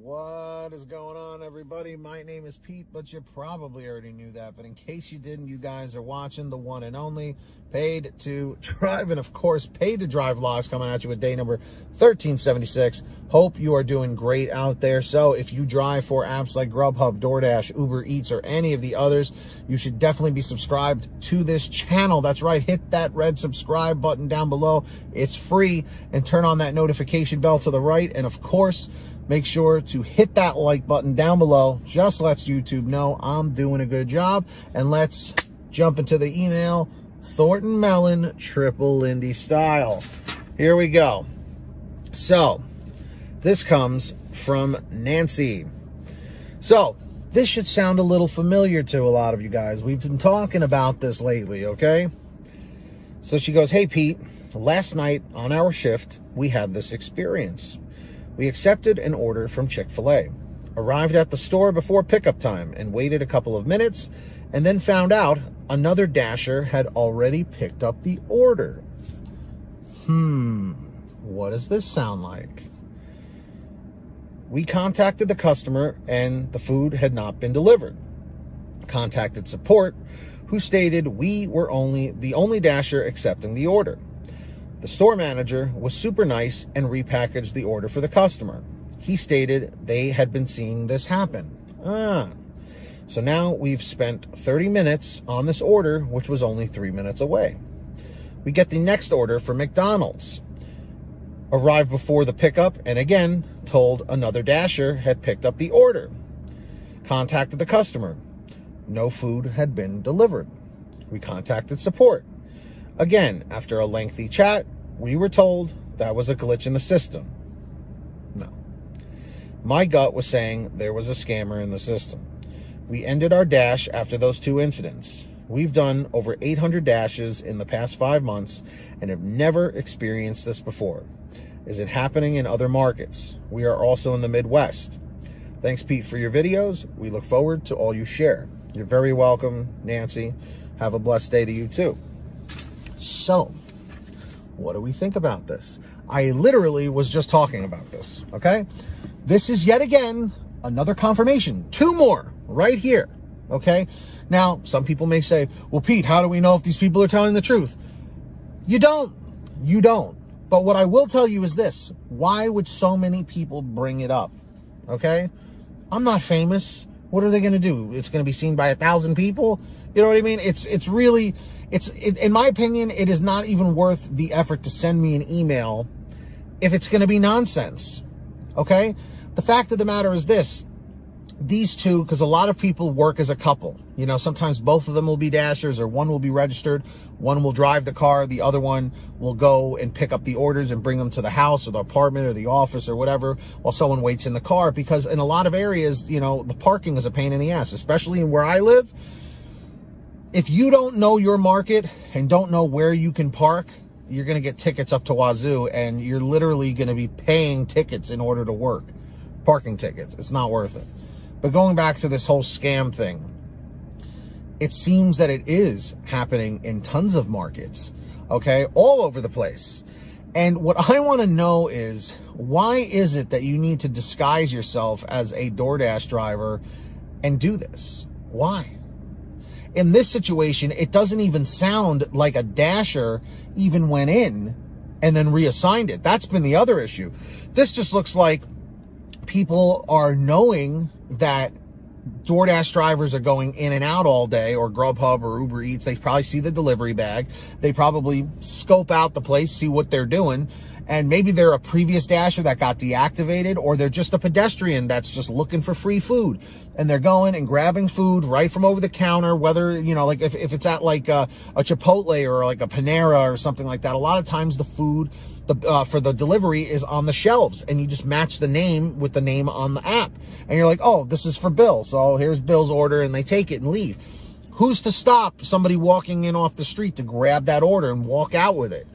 What is going on, everybody? My name is Pete, but you probably already knew that. But in case you didn't, you guys are watching the one and only Paid to Drive, and of course, Paid to Drive vlogs coming at you with day number 1376. Hope you are doing great out there. So if you drive for apps like GrubHub, DoorDash, Uber Eats, or any of the others, you should definitely be subscribed to this channel. That's right, hit that red subscribe button down below. It's free, and turn on that notification bell to the right. And of course, make sure to hit that like button down below. Just lets YouTube know I'm doing a good job. And let's jump into the email, Thornton Mellon, Triple Lindy style. Here we go. So, this comes from Nancy. So, this should sound a little familiar to a lot of you guys. We've been talking about this lately, okay? So she goes, "Hey Pete, last night on our shift, we had this experience. We accepted an order from Chick-fil-A, arrived at the store before pickup time and waited a couple of minutes, and then found out another Dasher had already picked up the order. What does this sound like? We contacted the customer and the food had not been delivered. Contacted support, who stated we were the only Dasher accepting the order. The store manager was super nice and repackaged the order for the customer. He stated they had been seeing this happen. So now we've spent 30 minutes on this order, which was only 3 minutes away. We get the next order for McDonald's. Arrived before the pickup and again told another Dasher had picked up the order. Contacted the customer. No food had been delivered. We contacted support. Again, after a lengthy chat, we were told that was a glitch in the system. No. My gut was saying there was a scammer in the system. We ended our dash after those two incidents. We've done over 800 dashes in the past 5 months and have never experienced this before. Is it happening in other markets? We are also in the Midwest. Thanks, Pete, for your videos. We look forward to all you share." You're very welcome, Nancy. Have a blessed day to you, too. So, what do we think about this? I literally was just talking about this, okay? This is yet again another confirmation. 2 more right here, okay? Now, some people may say, well, Pete, how do we know if these people are telling the truth? You don't. You don't. But what I will tell you is this. Why would so many people bring it up, okay? I'm not famous. What are they going to do? It's going to be seen by 1,000 people? You know what I mean? It's really... in my opinion, it is not even worth the effort to send me an email if it's going to be nonsense, okay? The fact of the matter is this. These two, because a lot of people work as a couple. You know, sometimes both of them will be Dashers, or one will be registered, one will drive the car, the other one will go and pick up the orders and bring them to the house or the apartment or the office or whatever while someone waits in the car. Because in a lot of areas, you know, the parking is a pain in the ass, especially in where I live. If you don't know your market and don't know where you can park, you're going to get tickets up to wazoo, and you're literally going to be paying tickets in order to work. Parking tickets. It's not worth it. But going back to this whole scam thing, it seems that it is happening in tons of markets, okay, all over the place. And what I want to know is, why is it that you need to disguise yourself as a DoorDash driver and do this? Why? In this situation, it doesn't even sound like a Dasher even went in and then reassigned it. That's been the other issue. This just looks like people are knowing that DoorDash drivers are going in and out all day, or GrubHub or Uber Eats. They probably see the delivery bag. They probably scope out the place, see what they're doing. And maybe they're a previous Dasher that got deactivated, or they're just a pedestrian that's just looking for free food. And they're going and grabbing food right from over the counter, whether, you know, like if it's at like a Chipotle or like a Panera or something like that. A lot of times the food for the delivery is on the shelves, and you just match the name with the name on the app. And you're like, oh, this is for Bill. So here's Bill's order, and they take it and leave. Who's to stop somebody walking in off the street to grab that order and walk out with it?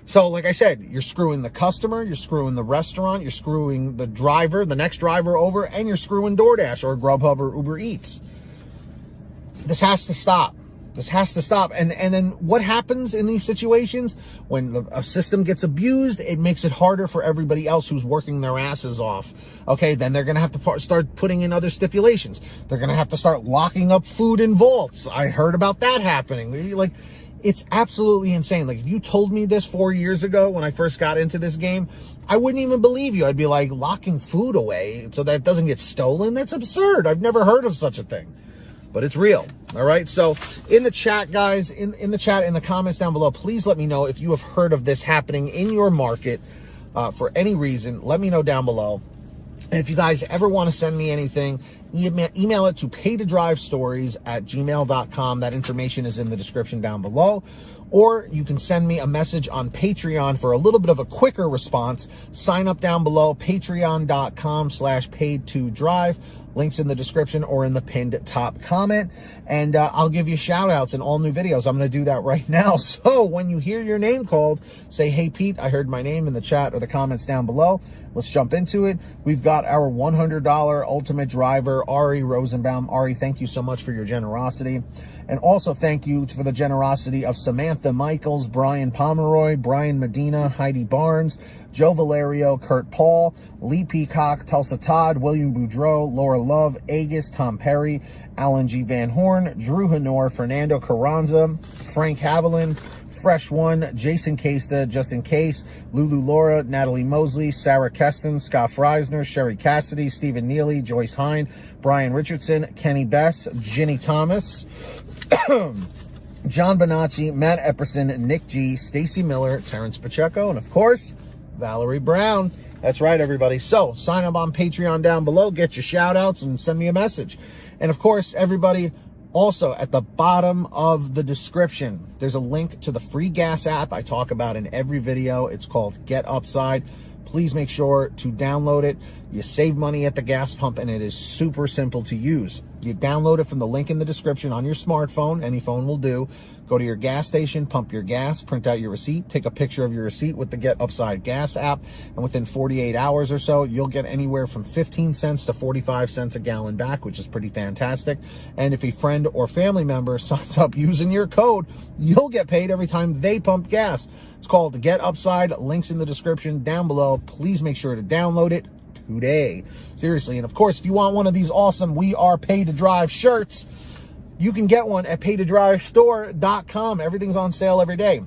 So, like I said, you're screwing the customer, you're screwing the restaurant, you're screwing the driver, the next driver over, and you're screwing DoorDash or GrubHub or Uber Eats. This has to stop. This has to stop. And then what happens in these situations? When a system gets abused, it makes it harder for everybody else who's working their asses off. Okay, then they're going to have to start putting in other stipulations. They're going to have to start locking up food in vaults. I heard about that happening. Like, it's absolutely insane. Like, if you told me this 4 years ago when I first got into this game, I wouldn't even believe you. I'd be like, locking food away so that it doesn't get stolen? That's absurd. I've never heard of such a thing. But it's real. All right. So in the chat, guys, in the chat, in the comments down below, please let me know if you have heard of this happening in your market for any reason. Let me know down below. And if you guys ever want to send me anything, email it to paytodrivestories@gmail.com. That information is in the description down below. Or you can send me a message on Patreon for a little bit of a quicker response. Sign up down below, patreon.com/paid2drive. Links in the description or in the pinned top comment. And I'll give you shout outs in all new videos. I'm going to do that right now. So when you hear your name called, say, hey, Pete, I heard my name in the chat or the comments down below. Let's jump into it. We've got our $100 ultimate driver, Ari Rosenbaum. Ari, thank you so much for your generosity. And also thank you for the generosity of Samantha Michaels, Brian Pomeroy, Brian Medina, Heidi Barnes, Joe Valerio, Kurt Paul, Lee Peacock, Tulsa Todd, William Boudreau, Laura Love, Agus, Tom Perry, Alan G. Van Horn, Drew Hanor, Fernando Carranza, Frank Haviland, Fresh One, Jason Casta, Justin Case, Lulu Laura, Natalie Mosley, Sarah Keston, Scott Freisner, Sherry Cassidy, Stephen Neely, Joyce Hine, Brian Richardson, Kenny Bess, Ginny Thomas, John Bonacci, Matt Epperson, Nick G, Stacy Miller, Terrence Pacheco, and of course, Valerie Brown. That's right, everybody. So sign up on Patreon down below, get your shout outs, and send me a message. And of course, everybody, also at the bottom of the description, there's a link to the free gas app I talk about in every video. It's called Get Upside. Please make sure to download it. You save money at the gas pump, and it is super simple to use. You download it from the link in the description on your smartphone. Any phone will do. Go to your gas station, pump your gas, print out your receipt, take a picture of your receipt with the Get Upside gas app, and within 48 hours or so, you'll get anywhere from 15 cents to 45 cents a gallon back, which is pretty fantastic. And if a friend or family member signs up using your code, you'll get paid every time they pump gas. It's called Get Upside. Links in the description down below. Please make sure to download it today. Seriously. And of course, if you want one of these awesome We Are Pay to Drive shirts, you can get one at paytodrivestore.com. Everything's on sale every day.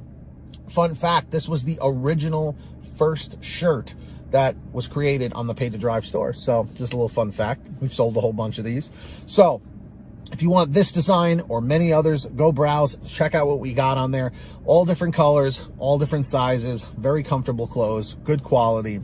Fun fact, this was the original first shirt that was created on the Pay to Drive store. So just a little fun fact. We've sold a whole bunch of these. So if you want this design or many others, go browse, check out what we got on there. All different colors, all different sizes, very comfortable clothes, good quality.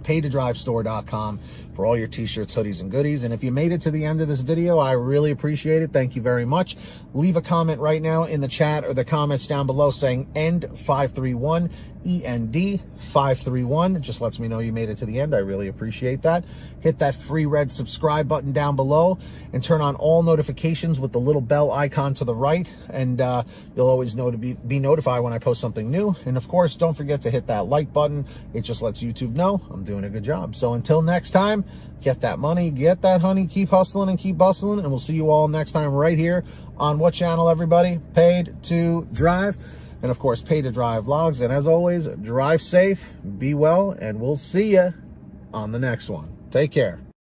paytodrivestore.com for all your t-shirts, hoodies, and goodies. And if you made it to the end of this video, I really appreciate it. Thank you very much. Leave a comment right now in the chat or the comments down below saying END531, END531. It just lets me know you made it to the end. I really appreciate that. Hit that free red subscribe button down below and turn on all notifications with the little bell icon to the right, and you'll always know to be notified when I post something new. And of course, don't forget to hit that like button. It just lets YouTube know I'm doing a good job. So until next time, get that money, get that honey, keep hustling and keep bustling, and we'll see you all next time right here on what channel, everybody? Paid to Drive. And of course, Pay to Drive vlogs. And as always, drive safe, be well, and we'll see you on the next one. Take care.